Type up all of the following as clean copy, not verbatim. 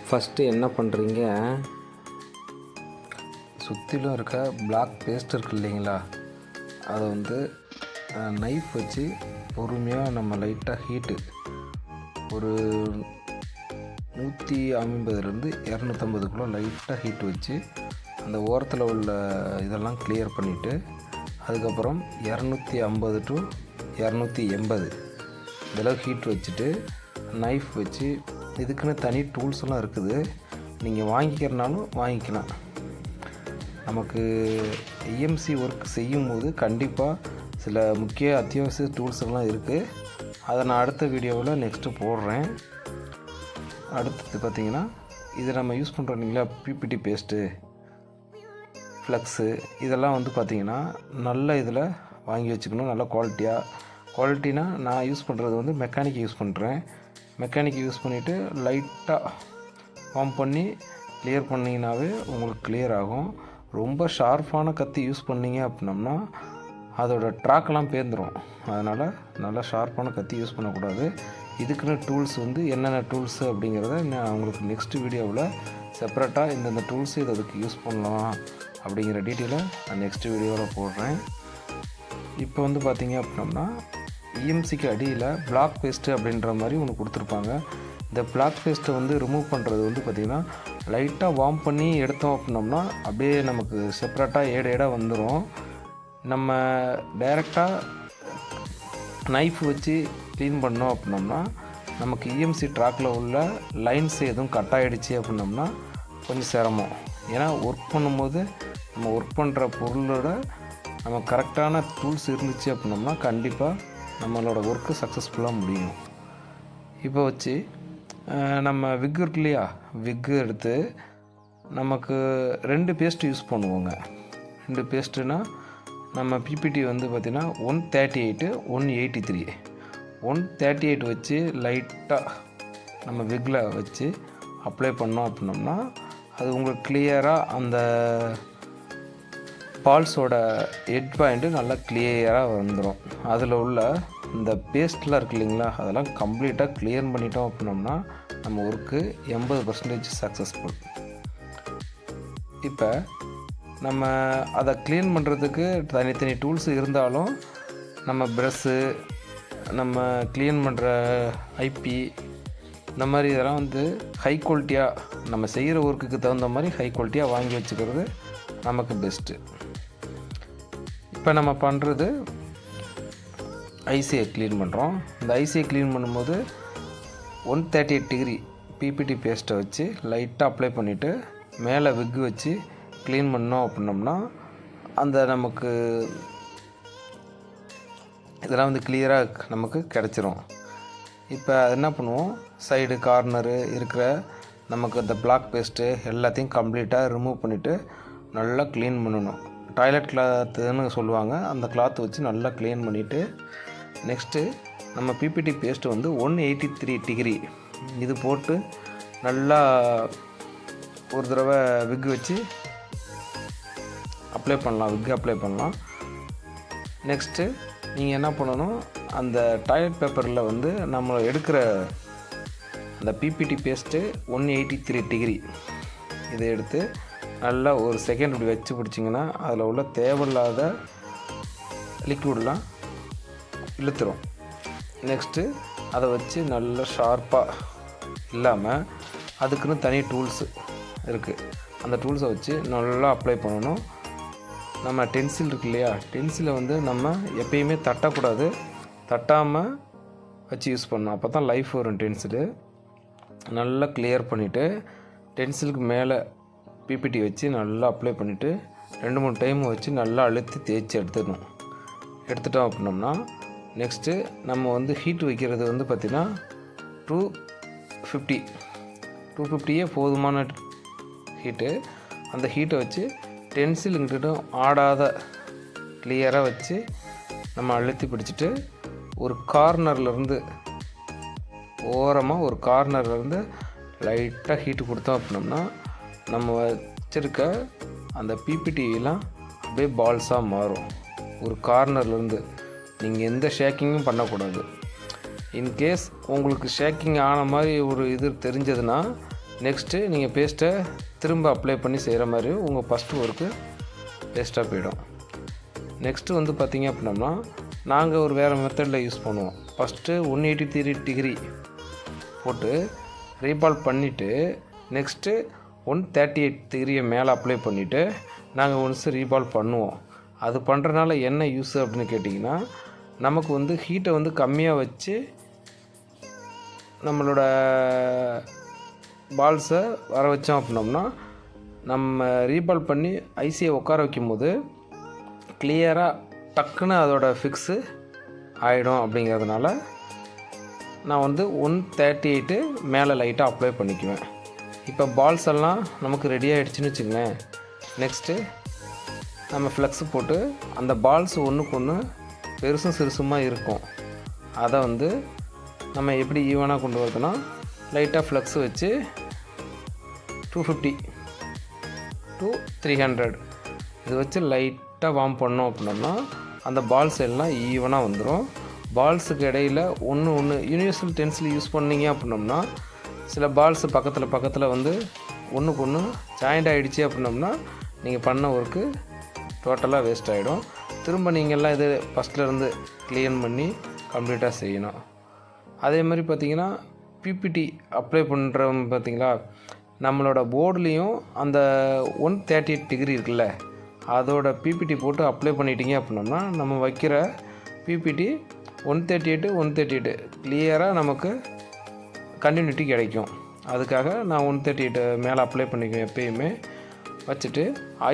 First என்ன பண்ணுறீங்க, சுற்றிலும் இருக்க பிளாக் பேஸ்ட் இருக்குது இல்லைங்களா, அதை வந்து நைஃப் வச்சு பொறுமையாக நம்ம லைட்டாக ஹீட்டு ஒரு 150லேருந்து 250 லைட்டாக ஹீட் வச்சு அந்த ஓரத்தில் உள்ள இதெல்லாம் கிளியர் பண்ணிவிட்டு, அதுக்கப்புறம் 250 to 280 இதெல்லாம் ஹீட் வச்சுட்டு நைஃப் வச்சு, இதுக்குன்னு தனி டூல்ஸ்லாம் இருக்குது, நீங்கள் வாங்கிக்கிறனாலும் வாங்கிக்கலாம். நமக்கு இஎம்சி ஒர்க் செய்யும்போது கண்டிப்பாக சில முக்கிய அத்தியாவசிய டூல்ஸ் எல்லாம் இருக்குது. அதை நான் அடுத்த வீடியோவில் நெக்ஸ்ட்டு போடுறேன். அடுத்தது பார்த்திங்கன்னா, இது நம்ம யூஸ் பண்ணுறோம் இல்லைங்களா, பிபிடி பேஸ்ட்டு, ஃப்ளக்ஸு, இதெல்லாம் வந்து பார்த்திங்கன்னா நல்ல இதில் வாங்கி வச்சுக்கணும். நல்ல குவாலிட்டினா நான் யூஸ் பண்ணுறது வந்து மெக்கானிக் யூஸ் பண்ணுறேன். மெக்கானிக் யூஸ் பண்ணிவிட்டு லைட்டாக வார்ம் பண்ணி கிளியர் பண்ணிங்கனாவே உங்களுக்கு கிளியர் ஆகும். ரொம்ப ஷார்ப்பான கத்தி யூஸ் பண்ணிங்க அப்படின்னம்னா அதோட ட்ராக்கெல்லாம் பேர்ந்துடும். அதனால் நல்லா ஷார்ப்பான கத்தி யூஸ் பண்ணக்கூடாது. இதுக்குன்னு டூல்ஸ் வந்து என்னென்ன டூல்ஸு அப்படிங்கிறத நான் உங்களுக்கு நெக்ஸ்ட் வீடியோவில் செப்பரேட்டாக இந்தந்த டூல்ஸ் இதை அதுக்கு யூஸ் பண்ணலாம் அப்படிங்கிற டீட்டெயிலை நான் நெக்ஸ்ட் வீடியோவில் போடுறேன். இப்போ வந்து பார்த்திங்க அப்படின்னம்னா இஎம்சிக்கு அடியில் பிளாக் பேஸ்ட்டு அப்படின்ற மாதிரி ஒன்று கொடுத்துருப்பாங்க. இந்த பிளாக் பேஸ்ட்டை வந்து ரிமூவ் பண்ணுறது வந்து பார்த்திங்கன்னா லைட்டாக வார்ம் பண்ணி எடுத்தோம் அப்படின்னோம்னா அப்படியே நமக்கு செப்பரேட்டாக ஏடாக வந்துடும். நம்ம டைரெக்டாக நைஃப் வச்சு க்ளீன் பண்ணோம் அப்படின்னோம்னா நமக்கு இஎம்சி ட்ராக்கில் உள்ள லைன்ஸ் எதுவும் கட் ஆகிடுச்சு அப்படின்னோம்னா கொஞ்சம் சிரமம். ஏன்னா ஒர்க் பண்ணும்போது நம்ம ஒர்க் பண்ணுற பொருளோட நம்ம கரெக்டான டூல்ஸ் இருந்துச்சு அப்படின்னோம்னா கண்டிப்பாக நம்மளோட ஒர்க்கு சக்ஸஸ்ஃபுல்லாக முடியும். இப்போ வச்சு நம்ம விக்கு இருக்கு இல்லையா, விக்கு எடுத்து நமக்கு 2 பேஸ்ட்டு யூஸ் பண்ணுவோங்க. 2 பேஸ்ட்டுனா நம்ம பிபிடி வந்து பார்த்திங்கன்னா 138 183 138 வச்சு லைட்டாக நம்ம விக்கில் வச்சு அப்ளை பண்ணோம் அப்படின்னோம்னா அது உங்களுக்கு கிளியராக அந்த பால்ஸோட ஹெட் பாயிண்ட்டு நல்லா கிளியராக வந்துடும். அதில் உள்ள இந்த பேஸ்ட்லாம் இருக்குது இல்லைங்களா, அதெல்லாம் கம்ப்ளீட்டாக கிளியர் பண்ணிட்டோம் அப்படின்னோம்னா நம்ம ஒர்க்கு 80% சக்ஸஸ்ஃபுல். இப்போ நம்ம அதை க்ளீன் பண்ணுறதுக்கு தனித்தனி டூல்ஸ் இருந்தாலும் நம்ம ப்ரெஷ்ஷு, நம்ம க்ளீன் பண்ணுற ஐபி, இந்த மாதிரி இதெல்லாம் வந்து ஹை குவாலிட்டியாக நம்ம செய்கிற ஒர்க்குக்கு தகுந்த மாதிரி ஹை குவாலிட்டியாக வாங்கி வச்சுக்கிறது நமக்கு பெஸ்ட்டு. இப்போ நம்ம பண்ணுறது ஐசியை க்ளீன் பண்ணுறோம். இந்த ஐசியை க்ளீன் பண்ணும்போது 138 டிகிரி பிபிடி பேஸ்ட்டை வச்சு லைட்டாக அப்ளை பண்ணிவிட்டு மேலே விக்கு வச்சு க்ளீன் பண்ணோம் அப்படின்னோம்னா அந்த நமக்கு இதெல்லாம் வந்து கிளியராக நமக்கு கிடச்சிரும். இப்போ என்ன பண்ணுவோம், சைடு கார்னரு இருக்கிற நமக்கு இந்த பிளாக் பேஸ்ட்டு எல்லாத்தையும் கம்ப்ளீட்டாக ரிமூவ் பண்ணிவிட்டு நல்லா க்ளீன் பண்ணணும். டாய்லெட் கிளாத்துன்னு சொல்லுவாங்க, அந்த கிளாத் வச்சு நல்லா க்ளீன் பண்ணிவிட்டு நெக்ஸ்ட்டு நம்ம பிபிடி பேஸ்ட்டு வந்து 183 டிகிரி இது போட்டு நல்லா ஒரு தடவை விக்கு வச்சு அப்ளை பண்ணலாம், விக்கு அப்ளை பண்ணலாம். நெக்ஸ்ட்டு நீங்கள் என்ன பண்ணணும், அந்த டாய்லெட் பேப்பரில் வந்து நம்ம எடுக்கிற அந்த பிபிடி பேஸ்ட்டு 183 டிகிரி இதை எடுத்து நல்லா ஒரு செகண்ட் இப்படி வச்சு பிடிச்சிங்கன்னா அதில் உள்ள தேவையில்லாத லிக்விடெலாம் இழுத்துரும். நெக்ஸ்ட்டு அதை வச்சு நல்லா ஷார்ப்பாக இல்லாமல் அதுக்குன்னு தனி டூல்ஸு இருக்குது, அந்த டூல்ஸை வச்சு நல்லா அப்ளை பண்ணணும். நம்ம டென்சில் இருக்கு இல்லையா, டென்சிலை வந்து நம்ம எப்பயுமே தட்டக்கூடாது, தட்டாமல் வச்சு யூஸ் பண்ணணும். அப்போ தான் லைஃப் வரும் டென்சிலு. நல்லா கிளியர் பண்ணிவிட்டு டென்சிலுக்கு மேலே பிபிடி வச்சு நல்லா அப்ளை பண்ணிவிட்டு 2-3 டைம் வச்சு நல்லா அழுத்தி தேய்ச்சி எடுத்துட்டோம் அப்படின்னோம்னா நெக்ஸ்ட்டு நம்ம வந்து ஹீட் வைக்கிறது வந்து பார்த்திங்கன்னா 250 போதுமான ஹீட்டு. அந்த ஹீட்டை வச்சு டென்சில் இங்கிட்டும் ஆடாத கிளியராக வச்சு நம்ம அழுத்தி பிடிச்சிட்டு ஒரு கார்னர்லேருந்து ஓரமாக ஒரு கார்னர்லேருந்து லைட்டாக ஹீட்டு கொடுத்தோம் அப்படின்னோம்னா நம்ம வச்சுருக்க அந்த பிபிடிலாம் அப்படியே பால்ஸாக மாறும். ஒரு கார்னர்லேருந்து நீங்கள் எந்த ஷேக்கிங்கும் பண்ணக்கூடாது. இன்கேஸ் உங்களுக்கு ஷேக்கிங் ஆன மாதிரி ஒரு இது தெரிஞ்சதுன்னா நெக்ஸ்ட்டு நீங்கள் பேஸ்ட்டை திரும்ப அப்ளை பண்ணி செய்கிற மாதிரி உங்கள் ஃபஸ்ட்டு ஒர்க்கு வேஸ்ட்டாக போயிடும். நெக்ஸ்ட்டு வந்து பார்த்திங்க அப்படின்னம்னா நாங்கள் ஒரு வேறு மெத்தடில் யூஸ் பண்ணுவோம். ஃபஸ்ட்டு 183 டிகிரி போட்டு ரீபால் பண்ணிவிட்டு நெக்ஸ்ட்டு 138 டிகிரியை மேலே அப்ளை பண்ணிவிட்டு நாங்கள் ஒன்ஸ் ரீபால் பண்ணுவோம். அது பண்ணுறதுனால என்ன யூஸ் அப்படின்னு கேட்டிங்கன்னா, நமக்கு வந்து ஹீட்டை வந்து கம்மியாக வச்சு நம்மளோட பால்ஸை வர வச்சோம் அப்படின்னோம்னா நம்ம ரீபால் பண்ணி ஐசியை உட்கார வைக்கும்போது கிளியராக டக்குன்னு அதோட ஃபிக்ஸு ஆகிடும். அப்படிங்கிறதுனால நான் வந்து 138 மேலே லைட்டாக அப்ளை பண்ணிக்குவேன். இப்போ பால்ஸ் எல்லாம் நமக்கு ரெடி ஆகிடுச்சின்னு வச்சுக்கோங்களேன். நெக்ஸ்ட்டு நம்ம ஃப்ளெக்ஸு போட்டு அந்த பால்ஸ் ஒன்றுக்கு ஒன்று பெருசும் சிறுசுமாக இருக்கும். அதை வந்து நம்ம எப்படி ஈவனாக கொண்டு வரதுன்னா லைட்டாக ஃப்ளெக்ஸு வச்சு 250 to 300 இது வச்சு லைட்டாக வார்ம் பண்ணோம் அப்படின்னோம்னா அந்த பால்ஸ் எல்லாம் ஈவனாக வந்துடும். பால்ஸுக்கு இடையில் ஒன்று யூனிவர்சல் டென்சில் யூஸ் பண்ணிங்க அப்படின்னோம்னா சில பால்ஸு பக்கத்தில் வந்து ஒன்றுக்கு ஒன்று ஜாயிண்ட் ஆகிடுச்சி அப்படின்னோம்னா நீங்கள் பண்ண ஒர்க்கு டோட்டலாக வேஸ்ட் ஆகிடும். திரும்ப நீங்கள்லாம் இது ஃபஸ்ட்லேருந்து க்ளீன் பண்ணி கம்ப்ளீட்டாக செய்யணும். அதே மாதிரி பார்த்திங்கன்னா பிபிடி அப்ளை பண்ணுறவங்க பார்த்திங்களா, நம்மளோட போர்டுலேயும் அந்த 138 டிகிரி இருக்குல்ல அதோட பிபிடி போட்டு அப்ளை பண்ணிட்டீங்க அப்படின்னோம்னா நம்ம வைக்கிற பிபிடி 138 கிளியராக நமக்கு கண்டினியூட்டி கிடைக்கும். அதுக்காக நான் 138 மேலே அப்ளை பண்ணிக்குவேன். எப்பயுமே வச்சுட்டு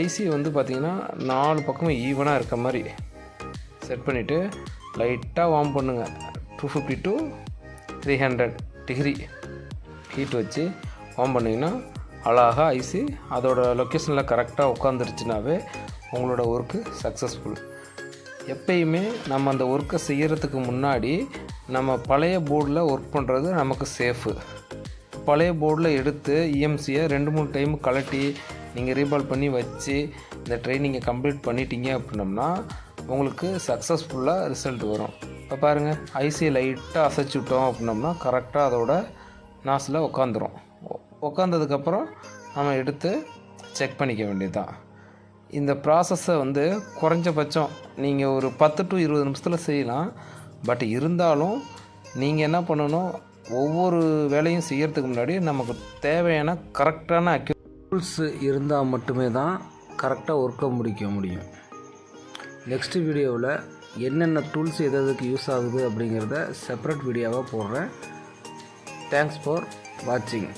ஐசி வந்து பார்த்திங்கன்னா 4 பக்கமும் ஈவனாக இருக்க மாதிரி செட் பண்ணிவிட்டு லைட்டாக வார்ம் பண்ணுங்கள். 250 to 300 டிகிரி ஹீட் வச்சு வார்ம் பண்ணிங்கன்னா அழகாக ஐசி அதோட லொக்கேஷனில் கரெக்டாக உட்காந்துருச்சுனாவே உங்களோட ஒர்க்கு சக்ஸஸ்ஃபுல். எப்பயுமே நம்ம அந்த ஒர்க்கை செய்கிறதுக்கு முன்னாடி நம்ம பழைய போர்டில் ஒர்க் பண்ணுறது நமக்கு சேஃபு. பழைய போர்டில் எடுத்து இஎம்சியை 2-3 டைம் கலட்டி நீங்கள் ரீபால் பண்ணி வச்சு இந்த ட்ரைனிங்கை கம்ப்ளீட் பண்ணிட்டீங்க அப்படின்னம்னா உங்களுக்கு சக்ஸஸ்ஃபுல்லாக ரிசல்ட் வரும். இப்போ பாருங்கள், ஐசியை லைட்டாக அசைச்சி விட்டோம் அப்படின்னம்னா கரெக்டாக அதோட நாசில் உட்காந்துரும். உட்காந்ததுக்கப்புறம் நம்ம எடுத்து செக் பண்ணிக்க வேண்டியது தான். இந்த ப்ராசஸை வந்து குறைஞ்சபட்சம் நீங்கள் ஒரு 10 to 20 நிமிஷத்தில் செய்யலாம். பட் இருந்தாலும் நீங்கள் என்ன பண்ணணும், ஒவ்வொரு வேலையும் செய்கிறதுக்கு முன்னாடி நமக்கு தேவையான கரெக்டான டூல்ஸு இருந்தால் மட்டுமே தான் கரெக்டாக ஒர்க்கை முடிக்க முடியும். நெக்ஸ்ட் வீடியோவில் என்னென்ன டூல்ஸ் எதுக்கு யூஸ் ஆகுது அப்படிங்கிறத செப்பரேட் வீடியோவாக போடுறேன். தேங்க்ஸ் ஃபார் வாட்சிங்.